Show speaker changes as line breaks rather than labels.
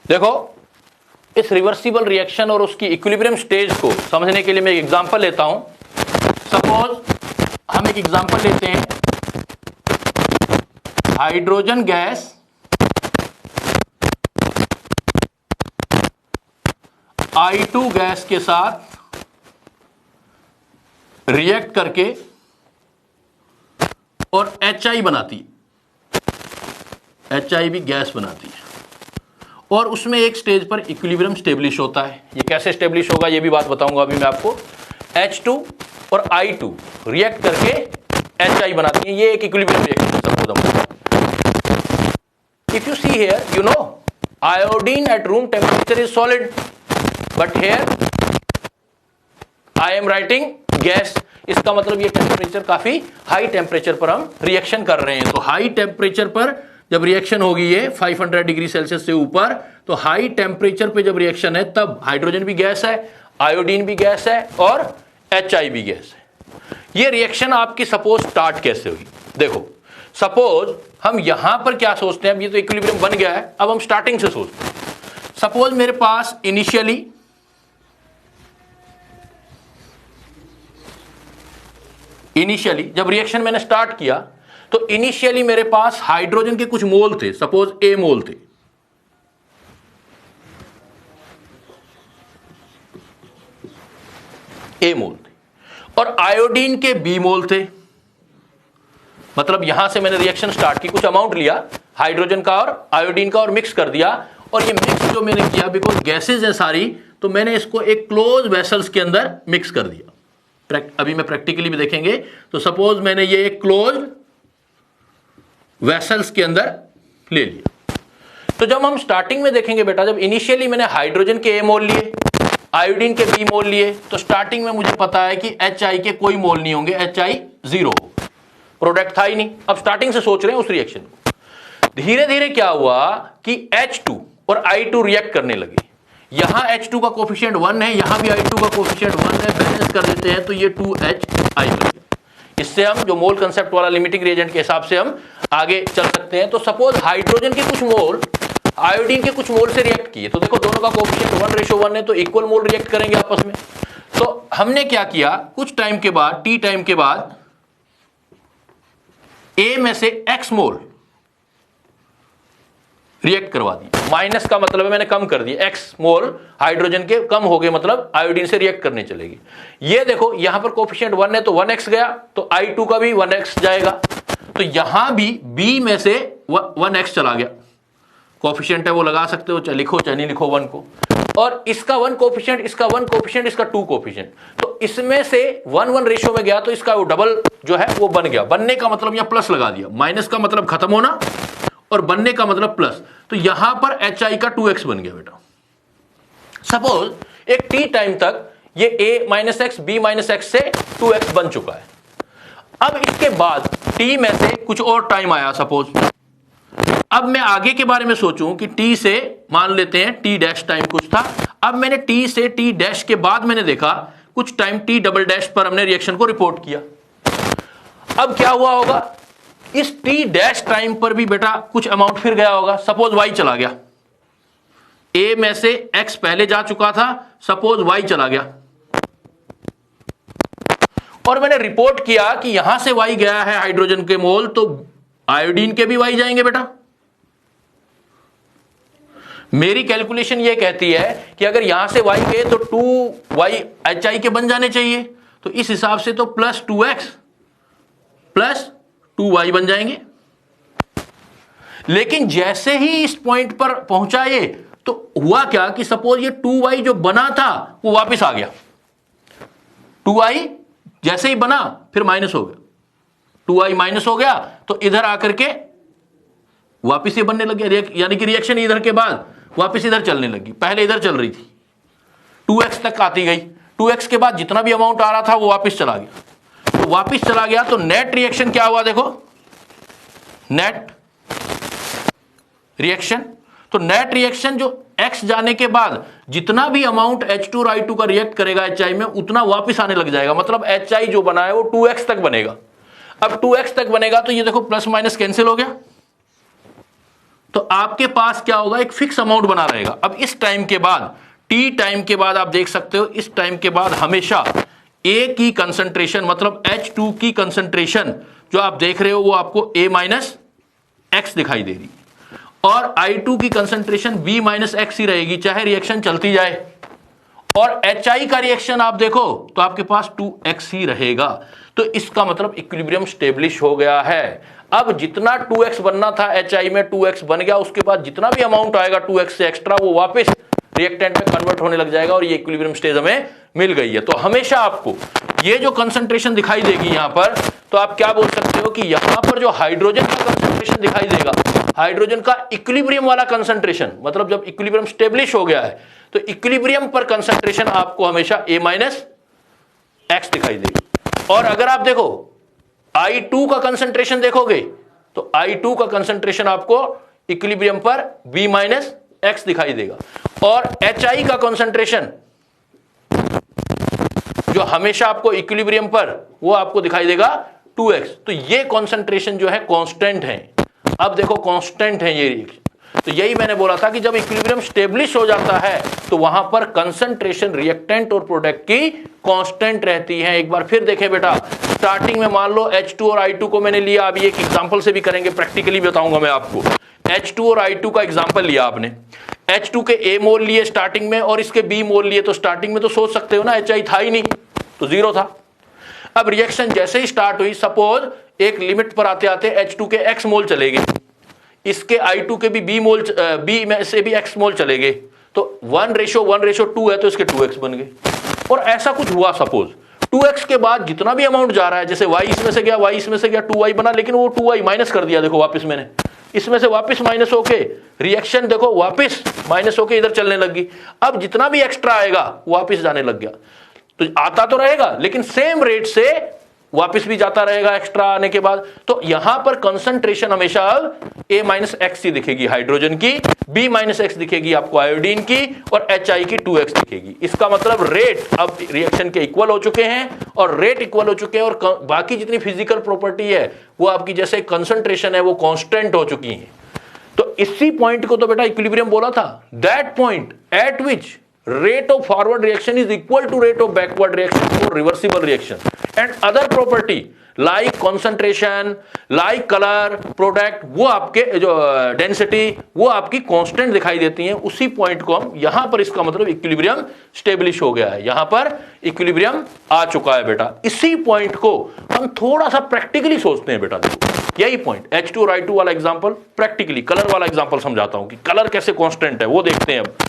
देखो, इस reversible reaction और उसकी इक्विलिब्रियम स्टेज को समझने के लिए मैं एक एग्जांपल लेता हूं। सपोज हम एक एग्जांपल लेते हैं, हाइड्रोजन गैस I2 गैस के साथ रिएक्ट करके और HI बनाती है, HI भी गैस बनाती है, और उसमें एक स्टेज पर इक्विलिब्रियम स्टेब्लिश होता है। ये कैसे स्टेब्लिश होगा ये भी बात बताऊंगा अभी मैं आपको। H2 और I2 रिएक्ट करके HI बनाती है, ये एक इक्विलिब्रियम रिएक्शन है। Suppose if you see here, you know iodine at room temperature is solid, but here I am writing gas. इसका मतलब ये टेम्परेचर काफी हाई टेम्परेचर पर हम रिएक्शन कर रहे हैं। तो हाई टेम्परेचर पर जब रिएक्शन होगी ये 500 डिग्री सेल्सियस से ऊपर, तो हाई टेम्परेचर पे जब रिएक्शन है तब हाइड्रोजन भी गैस है, आयोडीन भी गैस है और HI भी गैस है। ये रिएक्शन आपकी सपोज स्टार्ट कैसे हुई, देखो सपोज हम यहां पर क्या सोचते हैं, अब ये तो इक्विलिब्रियम बन गया है, अब हम स्टार्टिंग से सोचते हैं। सपोज मेरे पास इनिशियली जब रिएक्शन मैंने स्टार्ट किया तो इनिशियली मेरे पास हाइड्रोजन के कुछ मोल थे, सपोज A मोल थे, A मोल थे, और आयोडीन के B मोल थे। मतलब यहां से मैंने रिएक्शन स्टार्ट की, कुछ अमाउंट लिया हाइड्रोजन का और आयोडीन का और मिक्स कर दिया, और ये मिक्स जो मैंने किया, बिकॉज गैसेज है सारी, तो मैंने इसको एक क्लोज वेसल्स के अंदर मिक्स कर दिया। अभी मैं प्रैक्टिकली भी देखेंगे। तो सपोज मैंने ये एक क्लोज वेसल्स के अंदर ले लिया। तो जब हम स्टार्टिंग में देखेंगे बेटा, जब इनिशियली मैंने हाइड्रोजन के A मोल लिए, आयोडीन के B मोल लिए, तो स्टार्टिंग में मुझे पता है कि HI के कोई मोल नहीं होंगे, HI 0, प्रोडक्ट था ही नहीं। अब स्टार्टिंग से सोच रहे हैं उस रिएक्शन को। धीरे धीरे क्या हुआ कि H2 और I2 रिएक्ट करने लगे। यहां H2 का कोफिशिएंट 1 है, यहां भी I2 का कोफिशिएंट 1 है, बैलेंस कर देते हैं तो ये 2HI बन गया। इससे हम जो मोल कंसेप्ट वाला लिमिटिंग रिएजेंट के हिसाब से हम आगे चल सकते हैं। तो सपोज हाइड्रोजन के कुछ मोल आयोडीन के कुछ मोल से रिएक्ट किए, तो देखो दोनों का कोफिशिएंट 1:1 है, तो इक्वल मोल रिएक्ट करेंगे आपस में। तो हमने क्या किया, कुछ टाइम के बाद, T टाइम के बाद, A में से X मोल रिएक्ट करवा दी। माइनस का मतलब है मैंने कम कर दिया, X मोल हाइड्रोजन के कम हो गए, मतलब आयोडीन से रिएक्ट करने चलेगी। ये देखो यहां पर कोफिशिएंट 1 है तो 1x गया, तो I2 का भी 1x जाएगा, तो यहां भी B में से 1x चला गया। कोफिशिएंट है वो लगा सकते हो, चाहे लिखो चाहे नहीं लिखो 1 को, और इसका 1 कोफिशिएंट, इसका 1 कोफिशिएंट, इसका 2 कोफिशिएंट, तो इसमें से 1:1 रेशियो में गया, तो इसका वो डबल जो है वो बन गया। बनने का मतलब यहां प्लस लगा दिया, माइनस का मतलब खत्म होना और बनने का मतलब प्लस, तो यहां पर HI का 2x बन गया बेटा। सपोज एक T टाइम तक ये A-X B-X से 2x बन चुका है। अब इसके बाद T में से कुछ और टाइम आया, सपोज अब मैं आगे के बारे में सोचूं कि T से मान लेते हैं T डैश टाइम कुछ था, अब मैंने T से T डैश के बाद मैंने देखा कुछ टाइम T डबल डैश पर हमने रिएक्शन को रिपोर्ट किया। अब क्या हुआ होगा, इस T डैश टाइम पर भी बेटा कुछ अमाउंट फिर गया होगा, सपोज Y चला गया, A में से X पहले जा चुका था, सपोज Y चला गया, और मैंने रिपोर्ट किया कि यहां से Y गया है हाइड्रोजन के मोल, तो आयोडीन के भी Y जाएंगे बेटा। मेरी कैलकुलेशन ये कहती है कि अगर यहां से Y गए तो 2Y HI के बन जाने चाहिए, तो इस हिसाब से तो प्लस 2x प्लस 2y बन जाएंगे। लेकिन जैसे ही इस पॉइंट पर पहुंचा ये, तो हुआ क्या कि सपोज ये 2y जो बना था वो वापस आ गया। 2y जैसे ही बना फिर माइनस हो गया, 2y माइनस हो गया, तो इधर आकर के वापस ये बनने लग गया, यानी कि रिएक्शन इधर के बाद वापस इधर चलने लगी। पहले इधर चल रही थी, 2x तक आती गई, 2x के बाद जितना भी अमाउंट आ रहा था वो वापस चला गया, तो वापस चला गया, तो नेट रिएक्शन क्या हुआ, देखो नेट रिएक्शन, तो नेट रिएक्शन जो X जाने के बाद जितना भी अमाउंट H2 और I2 का रिएक्ट करेगा HI में, उतना वापस आने लग जाएगा। मतलब HI जो बना है वो 2x तक बनेगा। अब 2x तक बनेगा तो ये देखो प्लस माइनस कैंसिल हो गया, तो आपके पास क्या होगा, एक फिक्स अमाउंट बना रहेगा। अब इस टाइम के बाद, टी टाइम के बाद आप देख सकते हो, इस टाइम के बाद हमेशा ए की कंसंट्रेशन मतलब H2 की कंसंट्रेशन जो आप देख रहे हो वो आपको A माइनस एक्स दिखाई दे रही, और I2 की कंसंट्रेशन B माइनस एक्स ही रहेगी चाहे रिएक्शन चलती जाए। और HI का रिएक्शन आप देखो तो आपके पास 2x ही रहेगा। तो इसका मतलब इक्विलिब्रियम स्टेब्लिश हो गया है। अब जितना 2x बनना था HI में 2x बन गया, उसके बाद जितना भी अमाउंट आएगा 2x से एक्स्ट्रा वो वापस रिएक्टेंट में कन्वर्ट होने लग जाएगा और ये इक्विलिब्रियम स्टेज हमें मिल गई है। तो हमेशा आपको ये जो कंसंट्रेशन दिखाई देगी यहां पर, तो आप क्या बोल सकते हो कि यहां पर जो हाइड्रोजन का कंसंट्रेशन दिखाई देगा, हाइड्रोजन का इक्विलिब्रियम वाला कंसंट्रेशन, मतलब जब इक्विलिब्रियम स्टेब्लिश हो गया है तो इक्विलिब्रियम पर कंसंट्रेशन आपको हमेशा A माइनस एक्स दिखाई देगी। और अगर आप देखो I2 का कंसंट्रेशन देखोगे तो I2 का कंसंट्रेशन आपको इक्विलिब्रियम पर B माइनस एक्स दिखाई देगा, और HI का कंसंट्रेशन जो हमेशा आपको इक्विलिब्रियम पर वो आपको दिखाई देगा 2x। तो ये कंसंट्रेशन जो है कांस्टेंट है। अब देखो कांस्टेंट है ये, तो यही मैंने बोला था कि जब इक्विलिब्रियम स्टेब्लिश हो जाता है तो वहां पर कंसंट्रेशन रिएक्टेंट और प्रोडक्ट की कांस्टेंट रहती है। एक बार फिर देखें बेटा, स्टार्टिंग में मान लो H2 और I2 को मैंने लिया, अभी एक एग्जांपल से भी करेंगे, प्रैक्टिकली बताऊंगा मैं आपको। H2 और I2 का एग्जांपल लिया आपने, H2 के A मोल लिए स्टार्टिंग में और इसके B मोल लिए, तो स्टार्टिंग में तो सोच सकते हो ना HI था ही नहीं, तो जीरो था। अब रिएक्शन जैसे ही स्टार्ट हुई, सपोज एक लिमिट पर आते आते H2 के X मोल चले गए, इसके I2 के भी B में से भी X मोल चले गए, तो 1:1:2 है तो इसके 2x बन गए। और ऐसा कुछ हुआ, सपोज 2x के बाद जितना भी अमाउंट जा रहा है, जैसे y इसमें से गया, y इसमें से गया, 2y बना, लेकिन वो 2y माइनस कर दिया, देखो वापस मैंने इसमें से वापस माइनस होके रिएक्शन देखो वापस माइनस होके इधर चलने लगी। अब जितना भी एक्स्ट्रा आएगा वापस जाने लग गया, तो आता तो रहेगा लेकिन सेम रेट से वापस भी जाता रहेगा एक्स्ट्रा आने के बाद। तो यहां पर कंसंट्रेशन हमेशा अब A माइनस एक्स ही दिखेगी हाइड्रोजन की, B माइनस एक्स दिखेगी आपको आयोडीन की, और HI की 2x दिखेगी। इसका मतलब रेट अब रिएक्शन के इक्वल हो चुके हैं, और रेट इक्वल हो चुके हैं, और बाकी जितनी फिजिकल प्रॉपर्टी है वो आपकी जैसे कंसंट्रेशन है वो कांस्टेंट हो चुकी है। तो इसी पॉइंट को तो बेटा इक्विलिब्रियम बोला था, that point eight which rate of forward reaction is equal to rate of backward reaction for reversible reaction, and other property like concentration, like color, product, वो आपके जो density वो आपकी constant दिखाई देती हैं। उसी पॉइंट को हम यहां पर, इसका मतलब इक्विलिब्रियम स्टेब्लिश हो गया है, यहां पर इक्विलिब्रियम आ चुका है बेटा। इसी पॉइंट को हम थोड़ा सा प्रैक्टिकली सोचते हैं बेटा। देखो यही पॉइंट H2 और I2 वाला एग्जांपल, प्रैक्टिकली कलर वाला एग्जांपल समझाता हूं कि कलर कैसे कांस्टेंट है, वो देखते हैं अब।